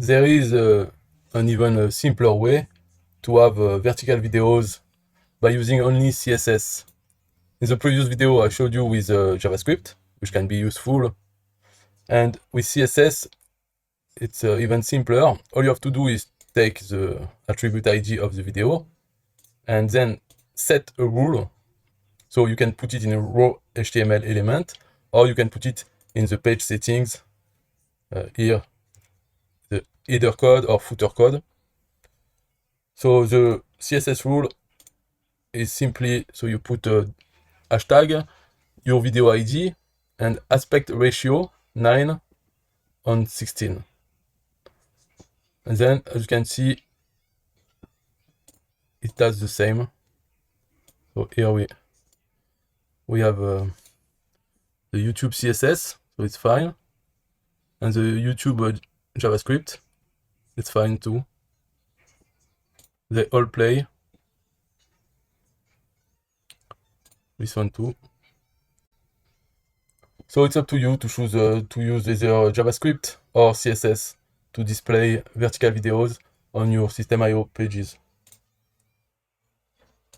There is an even simpler way to have vertical videos by using only CSS. In the previous video, I showed you with JavaScript, which can be useful. And with CSS, it's even simpler. All you have to do is take the attribute ID of the video and then set a rule. So you can put it in a raw HTML element, or you can put it in the page settings here, the header code or footer code. So the CSS rule is simply, so you put a hashtag, your video ID, and aspect ratio 9:16. And then, as you can see, it does the same. So here we have the YouTube CSS, so it's fine. And the YouTube JavaScript, it's fine too. They all play. This one too. So it's up to you to choose to use either JavaScript or CSS to display vertical videos on your SystemeIO pages.